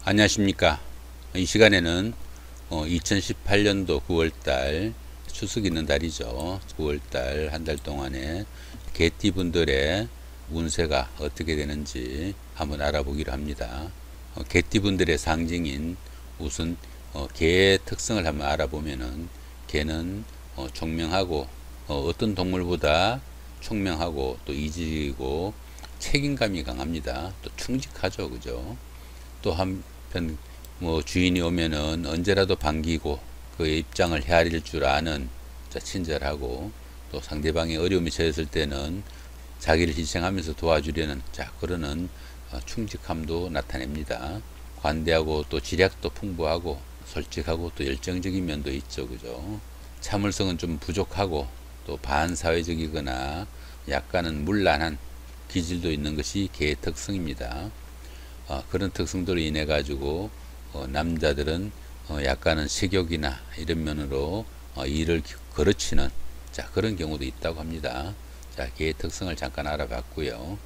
안녕하십니까. 이 시간에는 2018년도 9월달 추석 있는 달이죠. 9월달 한 달 동안에 개띠분들의 운세가 어떻게 되는지 한번 알아보기로 합니다. 개띠분들의 상징인 우선 개의 특성을 한번 알아보면은 개는 총명하고 어떤 동물보다 총명하고 또 이지이고 책임감이 강합니다. 또 충직하죠, 그죠? 또 한편 주인이 오면은 언제라도 반기고 그의 입장을 헤아릴 줄 아는 친절하고, 또 상대방이 어려움이 처했을 때는 자기를 희생하면서 도와주려는 그러는 충직함도 나타냅니다. 관대하고 또 지략도 풍부하고 솔직하고 또 열정적인 면도 있죠, 그죠? 참을성은 좀 부족하고 또 반사회적이거나 약간은 문란한 기질도 있는 것이 개의 특성입니다. 그런 특성들로 인해 가지고 남자들은 약간은 식욕이나 이런 면으로 일을 거르치는 그런 경우도 있다고 합니다. 개의 특성을 잠깐 알아봤고요.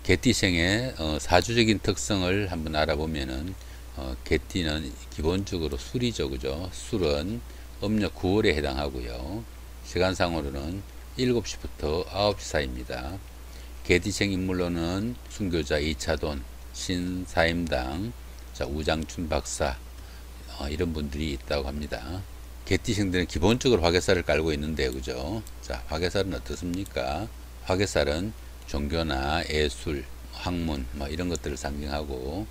개띠생의 사주적인 특성을 한번 알아보면은 개띠는 기본적으로 술이죠, 그죠? 술은 음력 9월에 해당하고요. 시간상으로는 7시부터 9시 사이입니다. 개띠생 인물로는 순교자 이차돈, 신사임당, 우장춘 박사 이런 분들이 있다고 합니다. 개띠생들은 기본적으로 화개살을 깔고 있는데요, 그죠? 화개살은 어떻습니까? 화개살은 종교나 예술, 학문 이런 것들을 상징하고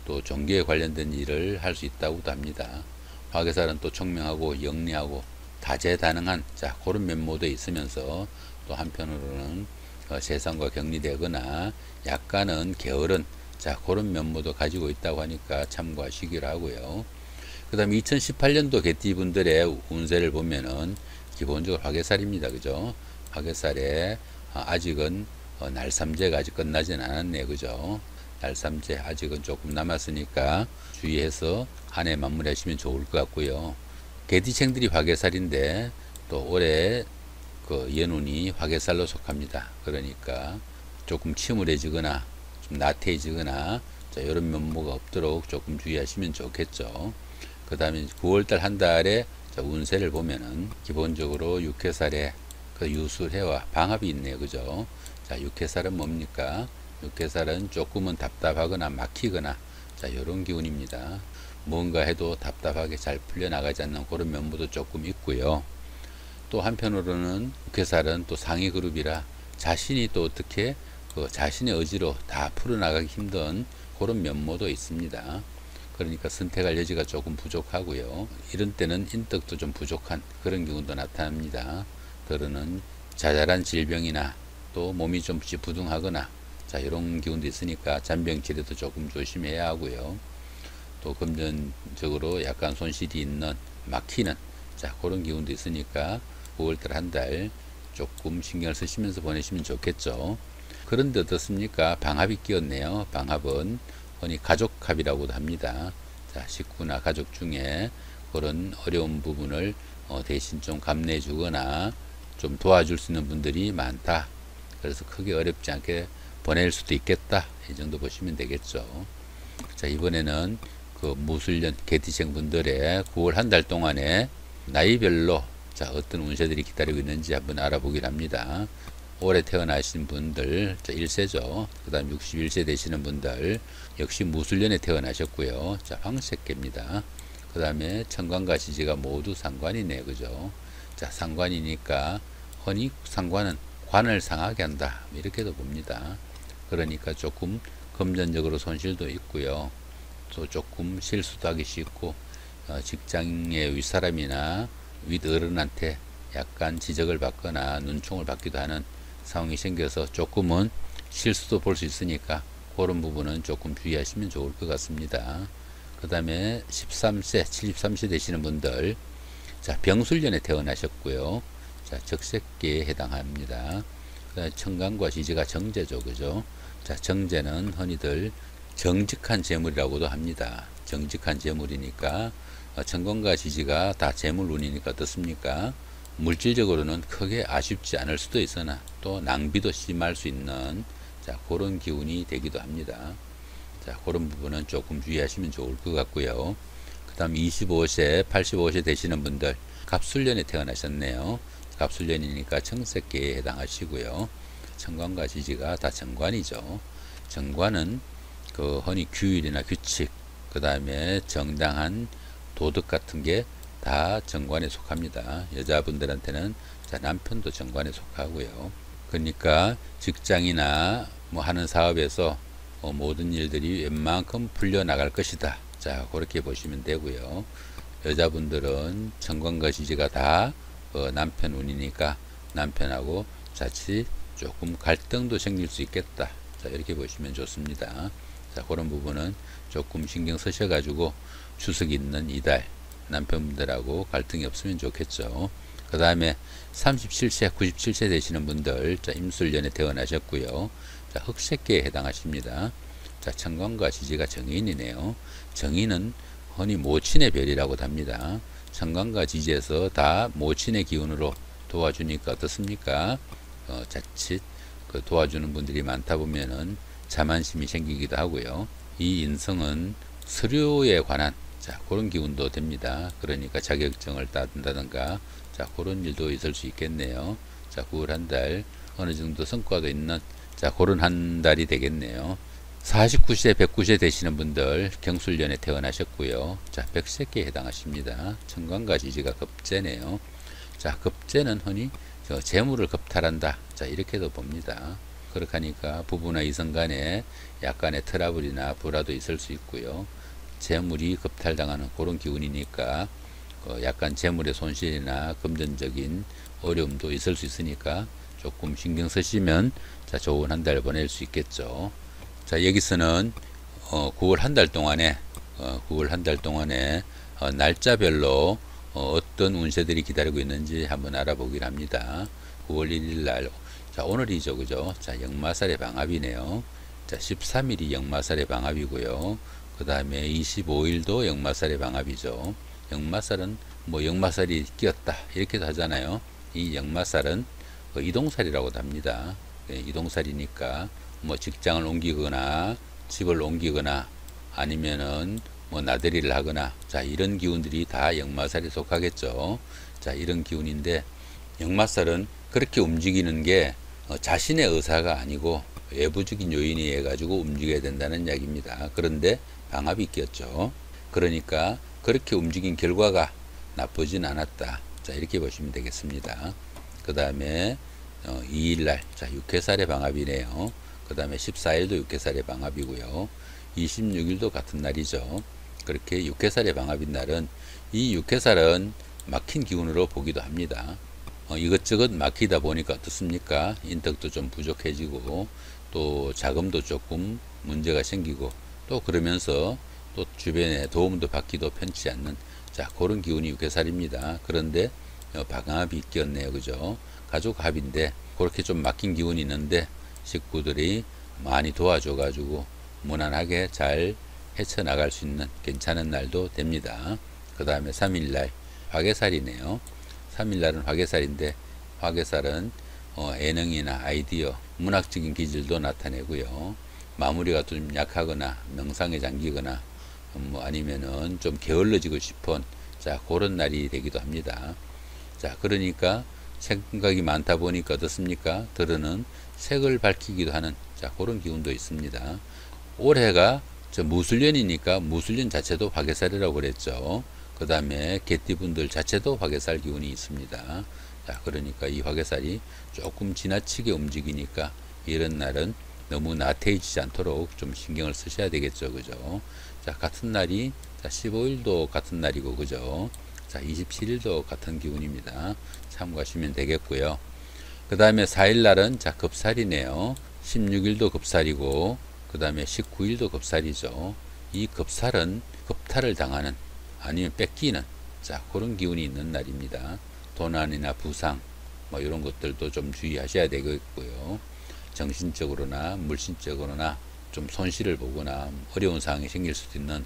또 종교에 관련된 일을 할 수 있다고도 합니다. 화개살은 또 총명하고 영리하고 다재다능한 그런 면모도 있으면서 또 한편으로는 세상과 격리되거나 약간은 게으른 그런 면모도 가지고 있다고 하니까 참고하시기로 하고요. 그 다음에 2018년도 개띠분들의 운세를 보면은 기본적으로 화개살입니다, 그죠? 화개살에 아직은 날삼재가 아직 끝나진 않았네요, 그죠? 날삼재 아직은 조금 남았으니까 주의해서 한 해 마무리하시면 좋을 것 같고요. 개띠생들이 화개살인데 또 올해 그 연운이 화개살로 속합니다. 그러니까 조금 침울해지거나 좀 나태해지거나 이런 면모가 없도록 조금 주의하시면 좋겠죠. 그 다음에 9월달 한 달에 운세를 보면은 기본적으로 육해살에 그 유술해와 방합이 있네요, 그죠? 육해살은 뭡니까? 육해살은 조금은 답답하거나 막히거나 이런 기운입니다. 뭔가 해도 답답하게 잘 풀려나가지 않는 그런 면모도 조금 있고요. 또 한편으로는 육해살은 또 상위 그룹이라 자신이 또 어떻게 자신의 의지로 다 풀어나가기 힘든 그런 면모도 있습니다. 그러니까 선택할 여지가 조금 부족하고요. 이런 때는 인덕도 좀 부족한 그런 경우도 나타납니다. 더러는 자잘한 질병이나 또 몸이 좀 부둥하거나 이런 기운도 있으니까 잔병 치레도 조금 조심해야 하고요. 또 금전적으로 약간 손실이 있는 막히는 그런 기운도 있으니까 9월달 한 달 조금 신경을 쓰시면서 보내시면 좋겠죠. 그런데 어떻습니까? 방합이 끼었네요. 방합은 흔히 가족합이라고도 합니다. 식구나 가족 중에 그런 어려운 부분을 대신 좀 감내해 주거나 좀 도와줄 수 있는 분들이 많다. 그래서 크게 어렵지 않게 보낼 수도 있겠다. 이 정도 보시면 되겠죠. 이번에는 그 무술년 개띠생 분들의 9월 한 달 동안에 나이별로 어떤 운세들이 기다리고 있는지 한번 알아보긴 합니다. 올해 태어나신 분들 1세죠. 그 다음 61세 되시는 분들 역시 무술년에 태어나셨고요. 황색개입니다. 그 다음에 천관과 지지가 모두 상관이네요, 그죠? 상관이니까 흔히 상관은 관을 상하게 한다, 이렇게도 봅니다. 그러니까 조금 금전적으로 손실도 있고요. 또 조금 실수도 하기 쉽고 직장의 윗사람이나 윗어른한테 약간 지적을 받거나 눈총을 받기도 하는 상황이 생겨서 조금은 실수도 볼 수 있으니까 그런 부분은 조금 주의하시면 좋을 것 같습니다. 그 다음에 13세, 73세 되시는 분들 병술년에 태어나셨고요. 적색계에 해당합니다. 천간과 지지가 정제죠, 그죠? 정제는 흔히들 정직한 재물이라고도 합니다. 정직한 재물이니까 천간과 지지가 다 재물운이니까 어떻습니까? 물질적으로는 크게 아쉽지 않을 수도 있으나 또 낭비도 심할 수 있는 그런 기운이 되기도 합니다. 자, 그런 부분은 조금 주의하시면 좋을 것 같고요. 그 다음 25세, 85세 되시는 분들, 갑술년에 태어나셨네요. 갑술년이니까 청색계에 해당하시고요. 천간과 지지가 다 정관이죠. 정관은 흔히 규율이나 규칙, 그 다음에 정당한 도덕 같은 게 다 정관에 속합니다. 여자분들한테는 남편도 정관에 속하고요. 그러니까 직장이나 뭐 하는 사업에서 모든 일들이 웬만큼 풀려나갈 것이다. 자, 그렇게 보시면 되고요. 여자분들은 정관과 지지가 다 남편 운이니까 남편하고 자칫 조금 갈등도 생길 수 있겠다. 자, 이렇게 보시면 좋습니다. 자, 그런 부분은 조금 신경 쓰셔가지고 추석 있는 이달 남편분들하고 갈등이 없으면 좋겠죠. 그 다음에 37세, 97세 되시는 분들, 자, 임술년에 태어나셨고요. 자, 흑색계에 해당하십니다. 자, 천간과 지지가 정인이네요. 정인은 흔히 모친의 별이라고도 합니다. 천간과 지지에서 다 모친의 기운으로 도와주니까 어떻습니까? 자칫 도와주는 분들이 많다 보면은 자만심이 생기기도 하고요. 이 인성은 서류에 관한 그런 기운도 됩니다. 그러니까 자격증을 따든다든가 그런 일도 있을 수 있겠네요. 9월 한 달 어느 정도 성과도 있는 그런 한 달이 되겠네요. 49세, 109세 되시는 분들 경술년에 태어나셨고요. 백색계에 해당하십니다. 천간과 지지가 급재네요. 급재는 흔히 재물을 겁탈한다. 이렇게도 봅니다. 그렇게 하니까 부부나 이성 간에 약간의 트러블이나 불화도 있을 수 있고요. 재물이 겁탈당하는 그런 기운이니까 약간 재물의 손실이나 금전적인 어려움도 있을 수 있으니까 조금 신경 쓰시면 좋은 한 달 보낼 수 있겠죠. 여기서는 9월 한 달 동안에 날짜별로 어떤 운세들이 기다리고 있는지 한번 알아보기를 합니다. 9월 1일 날, 오늘이죠, 그죠? 역마살의 방합이네요. 13일이 역마살의 방합이고요. 그 다음에 25일도 역마살의 방합이죠. 역마살은 뭐 역마살이 끼었다 이렇게도 하잖아요. 이 역마살은 이동살이라고도 합니다. 이동살이니까 뭐 직장을 옮기거나 집을 옮기거나 아니면은 뭐 나들이를 하거나 이런 기운들이 다 역마살에 속하겠죠. 이런 기운인데 역마살은 그렇게 움직이는 게 자신의 의사가 아니고 외부적인 요인에 의해 가지고 움직여야 된다는 이야기입니다. 그런데 방합이 끼었죠. 그러니까 그렇게 움직인 결과가 나쁘진 않았다. 이렇게 보시면 되겠습니다. 그 다음에 2일날 육해살의 방합이네요. 그 다음에 14일도 육해살의 방합이고요. 26일도 같은 날이죠. 그렇게 육해살의 방합인 날은 이 육해살은 막힌 기운으로 보기도 합니다. 이것저것 막히다 보니까 어떻습니까? 인덕도 좀 부족해지고 또 자금도 조금 문제가 생기고 또 그러면서 또 주변에 도움도 받기도 편치 않는 그런 기운이 육해살입니다. 그런데 방합이 끼었네요. 그죠? 가족합인데 그렇게 좀 막힌 기운이 있는데 식구들이 많이 도와줘 가지고 무난하게 잘 헤쳐나갈 수 있는 괜찮은 날도 됩니다. 그 다음에 3일날 화개살이네요. 3일날은 화개살인데 화개살은 예능이나 아이디어, 문학적인 기질도 나타내고요. 마무리가 좀 약하거나 명상에 잠기거나 뭐 아니면은 좀 게을러지고 싶은 그런 날이 되기도 합니다. 그러니까 생각이 많다 보니까 어떻습니까? 들어는 색을 밝히기도 하는 그런 기운도 있습니다. 올해가 무술년이니까 무술년 자체도 화개살이라고 그랬죠. 그 다음에 개띠분들 자체도 화개살 기운이 있습니다. 그러니까 이 화개살이 조금 지나치게 움직이니까 이런 날은 너무 나태해지지 않도록 좀 신경을 쓰셔야 되겠죠. 그죠? 같은 날이 15일도 같은 날이고 그죠? 27일도 같은 기운입니다. 참고하시면 되겠고요. 그 다음에 4일 날은 급살이네요. 16일도 급살이고 그 다음에 19일도 급살이죠. 이 급살은 급탈을 당하는 아니면 뺏기는 그런 기운이 있는 날입니다. 도난이나 부상 뭐 이런 것들도 좀 주의하셔야 되겠고요. 정신적으로나 물신적으로나 좀 손실을 보거나 어려운 상황이 생길 수도 있는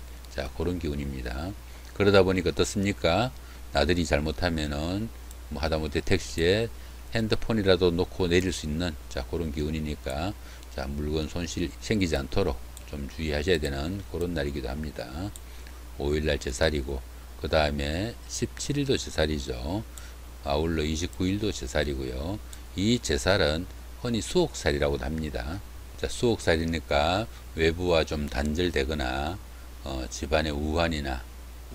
그런 기운입니다. 그러다 보니까 어떻습니까? 나들이 잘못하면은 뭐 하다못해 택시에 핸드폰이라도 놓고 내릴 수 있는 그런 기운이니까 물건 손실 생기지 않도록 좀 주의하셔야 되는 그런 날이기도 합니다. 5일날 제살이고, 그 다음에 17일도 제살이죠. 아울러 29일도 제살이고요. 이 제살은 흔히 수옥살이라고도 합니다. 자, 수옥살이니까 외부와 좀 단절되거나 집안의 우환이나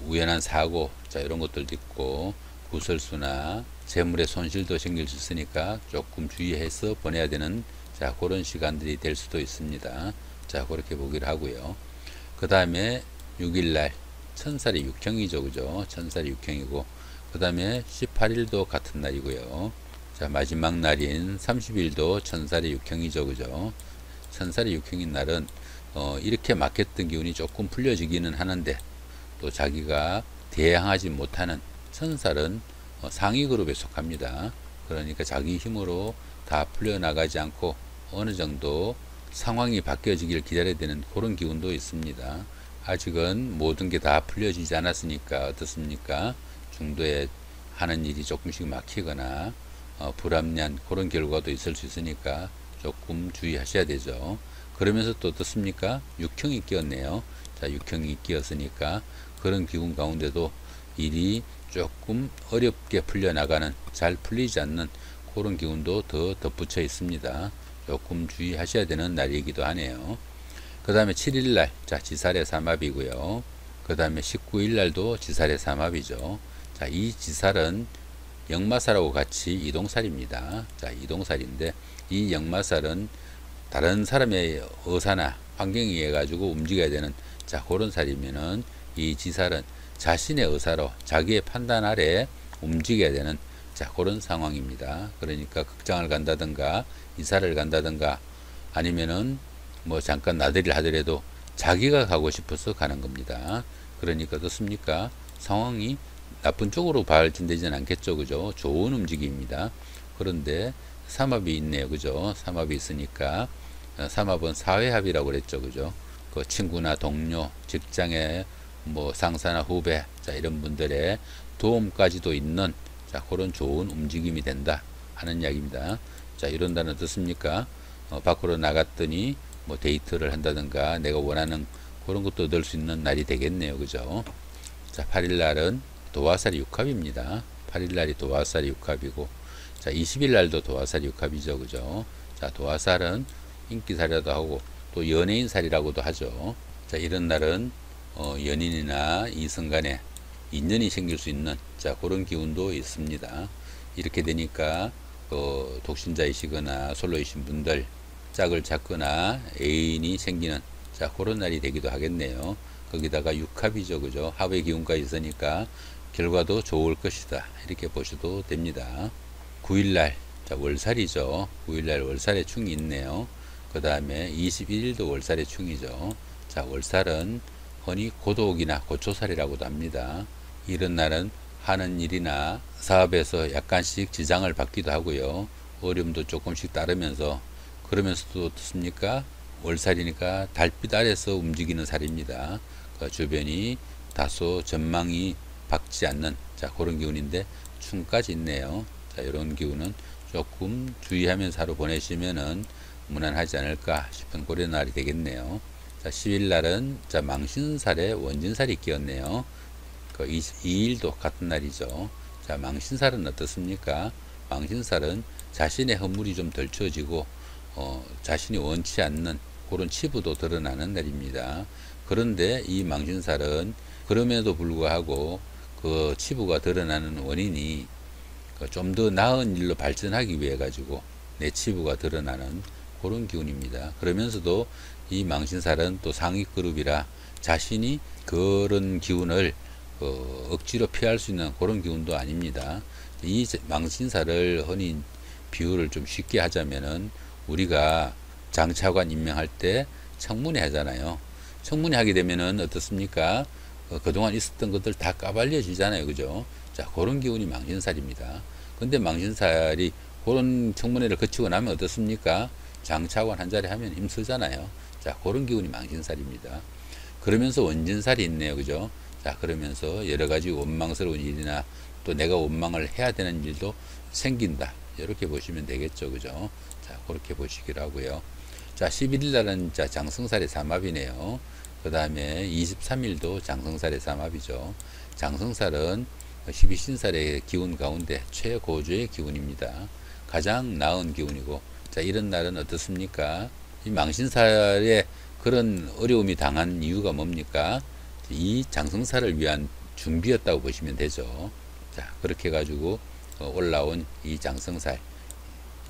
우연한 사고, 자, 이런 것들도 있고, 구설수나 재물의 손실도 생길 수 있으니까 조금 주의해서 보내야 되는, 자, 그런 시간들이 될 수도 있습니다. 자, 그렇게 보기를 하고요. 그 다음에 6일날 천살이 육형이죠, 그죠? 천살이 육형이고, 그 다음에 18일도 같은 날이고요. 자, 마지막 날인 30일도 천살이 육형이죠, 그죠? 천살이 육형인 날은 이렇게 막혔던 기운이 조금 풀려지기는 하는데, 또 자기가 대항하지 못하는, 천살은 상위 그룹에 속합니다. 그러니까 자기 힘으로 다 풀려나가지 않고 어느 정도 상황이 바뀌어지길 기다려야 되는 그런 기운도 있습니다. 아직은 모든 게 다 풀려지지 않았으니까 어떻습니까? 중도에 하는 일이 조금씩 막히거나 불합리한 그런 결과도 있을 수 있으니까 조금 주의하셔야 되죠. 그러면서 또 어떻습니까? 육형이 끼었네요. 자, 육형이 끼었으니까 그런 기운 가운데도 일이 조금 어렵게 풀려나가는, 잘 풀리지 않는 그런 기운도 더 덧붙여 있습니다. 조금 주의하셔야 되는 날이기도 하네요. 그 다음에 7일날, 자, 지살의 삼합이고요. 그 다음에 19일날도 지살의 삼합이죠. 자, 이 지살은 역마살하고 같이 이동살입니다. 자, 이동살인데, 이 역마살은 다른 사람의 의사나 환경에 의해 가지고 움직여야 되는, 자, 그런 살이면은, 이 지살은 자신의 의사로 자기의 판단 아래 움직여야 되는, 자, 그런 상황입니다. 그러니까 극장을 간다든가 이사를 간다든가 아니면은 뭐 잠깐 나들이를 하더라도 자기가 가고 싶어서 가는 겁니다. 그러니까 어떻습니까? 상황이 나쁜 쪽으로 발전되지는 않겠죠, 그죠? 좋은 움직임입니다. 그런데 삼합이 있네요, 그죠? 삼합이 있으니까 삼합은 사회합이라고 그랬죠, 그죠? 그 친구나 동료, 직장의 뭐 상사나 후배, 자, 이런 분들의 도움까지도 있는, 자, 그런 좋은 움직임이 된다 하는 이야기입니다. 자, 이런다는 어떻습니까? 밖으로 나갔더니 뭐 데이트를 한다든가 내가 원하는 그런 것도 얻을 수 있는 날이 되겠네요, 그죠? 자, 8일날은 도화살이 육합입니다. 8일날이 도화살이 육합이고, 자, 20일날도 도화살이 육합이죠, 그죠? 자, 도화살은 인기살이라도 하고 또 연예인살이라고도 하죠. 자, 이런 날은 연인이나 이성 간에 인연이 생길 수 있는, 자, 그런 기운도 있습니다. 이렇게 되니까 독신자이시거나 솔로이신 분들 짝을 잡거나 애인이 생기는, 자, 그런 날이 되기도 하겠네요. 거기다가 육합이죠, 그죠? 합의 기운가 있으니까 결과도 좋을 것이다, 이렇게 보셔도 됩니다. 9일날, 자, 월살이죠. 9일날 월살의 충이 있네요. 그 다음에 21일도 월살의 충이죠. 자, 월살은 흔히 고독이나 고초살이라고도 합니다. 이런 날은 하는 일이나 사업에서 약간씩 지장을 받기도 하고요. 어려움도 조금씩 따르면서, 그러면서도 어떻습니까? 월살이니까 달빛 아래서 움직이는 살입니다. 그 주변이 다소 전망이 밝지 않는, 자, 그런 기운인데 충까지 있네요. 자, 이런 기운은 조금 주의하면서 하루 보내시면은 무난하지 않을까 싶은 그런 날이 되겠네요. 자, 10일날은 자, 망신살에 원진살이 끼었네요. 그 22일도 같은 날이죠. 자, 망신살은 어떻습니까? 망신살은 자신의 허물이 좀 덜 쳐지고 자신이 원치 않는 그런 치부도 드러나는 날입니다. 그런데 이 망신살은 그럼에도 불구하고 그 치부가 드러나는 원인이 좀 더 나은 일로 발전하기 위해 가지고 내 치부가 드러나는 그런 기운입니다. 그러면서도 이 망신살은 또 상위 그룹이라 자신이 그런 기운을 억지로 피할 수 있는 그런 기운도 아닙니다. 이 망신살을 흔히 비유를 좀 쉽게 하자면은 우리가 장차관 임명할 때 청문회 하잖아요. 청문회 하게 되면은 어떻습니까? 그동안 있었던 것들 다 까발려지잖아요, 그죠? 자, 그런 기운이 망신살입니다. 근데 망신살이 그런 청문회를 거치고 나면 어떻습니까? 장차관 한 자리 하면 힘쓰잖아요. 자, 그런 기운이 망신살입니다. 그러면서 원진살이 있네요, 그죠? 자, 그러면서 여러 가지 원망스러운 일이나 또 내가 원망을 해야 되는 일도 생긴다, 이렇게 보시면 되겠죠, 그죠? 자, 그렇게 보시기로 하고요. 자, 11일 날은 자, 장성살의 삼합이네요. 그 다음에 23일도 장성살의 삼합이죠. 장성살은 12신살의 기운 가운데 최고조의 기운입니다. 가장 나은 기운이고, 자, 이런 날은 어떻습니까? 이 망신살에 그런 어려움이 당한 이유가 뭡니까? 이 장성살을 위한 준비였다고 보시면 되죠. 자, 그렇게 해가지고 올라온 이 장성살,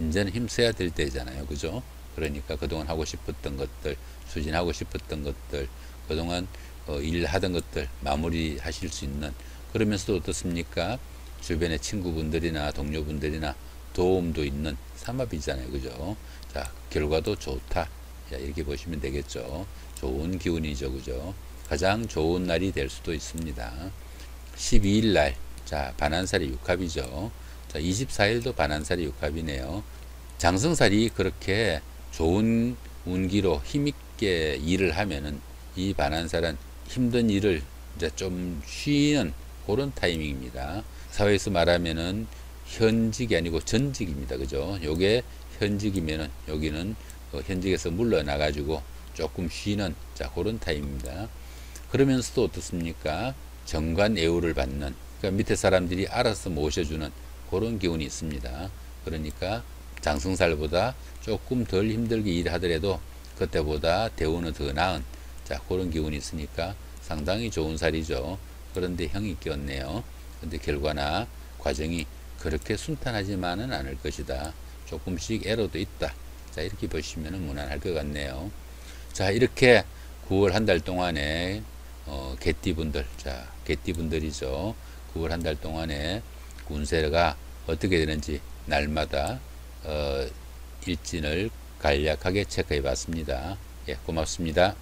이제는 힘써야 될 때잖아요. 그죠? 그러니까 그동안 하고 싶었던 것들, 추진하고 싶었던 것들, 그동안 일하던 것들 마무리 하실 수 있는, 그러면서도 어떻습니까? 주변의 친구분들이나 동료분들이나 도움도 있는 삼합이잖아요. 그죠? 자, 결과도 좋다. 자, 이렇게 보시면 되겠죠. 좋은 기운이죠. 그죠? 가장 좋은 날이 될 수도 있습니다. 12일 날, 자, 반한살이 육합이죠. 자, 24일도 반한살이 육합이네요. 장성살이 그렇게 좋은 운기로 힘있게 일을 하면은 이 반한살은 힘든 일을 이제 좀 쉬는 그런 타이밍입니다. 사회에서 말하면은 현직이 아니고 전직입니다. 그죠? 요게 현직이면은 여기는 현직에서 물러나가지고 조금 쉬는 자, 그런 타임입니다. 그러면서도 어떻습니까? 정관애우를 받는, 그러니까 밑에 사람들이 알아서 모셔주는 그런 기운이 있습니다. 그러니까 장성살보다 조금 덜 힘들게 일하더라도 그때보다 대우는 더 나은 자, 그런 기운이 있으니까 상당히 좋은 살이죠. 그런데 형이 꼈네요. 근데 결과나 과정이 그렇게 순탄하지만은 않을 것이다. 조금씩 에러도 있다. 자, 이렇게 보시면 무난할 것 같네요. 자, 이렇게 9월 한 달 동안에 개띠분들, 자, 개띠분들이죠. 9월 한 달 동안에 운세가 어떻게 되는지 날마다 일진을 간략하게 체크해 봤습니다. 예, 고맙습니다.